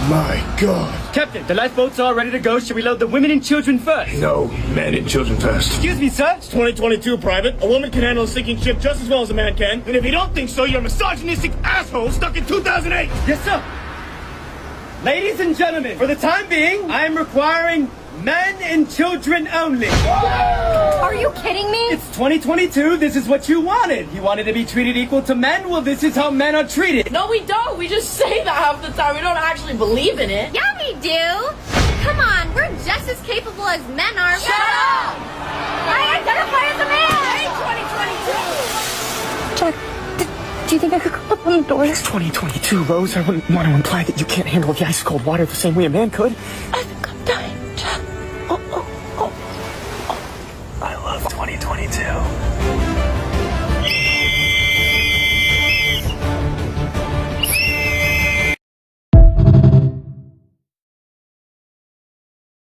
My God. Captain, the lifeboats are ready to go. Should we load the women and children first? No, men and children first. Excuse me, sir. It's 2022, Private. A woman can handle a sinking ship just as well as a man can. And if you don't think so, you're a misogynistic asshole stuck in 2008. Yes, sir. Ladies and gentlemen, for the time being, I am requiring men and children only. Are you kidding me? It's 2022. This is what you wanted. You wanted to be treated equal to men? Well, this is how men are treated. No, we don't. We just say that half the time. We don't actually believe in it. Yeah, we do. Come on, we're just as capable as men are. Shut up! I identify as a man! Hey, 2022! Jack, do you think I could go up on the door? It's 2022, Rose. I wouldn't want to imply that you can't handle the ice cold water the same way a man could.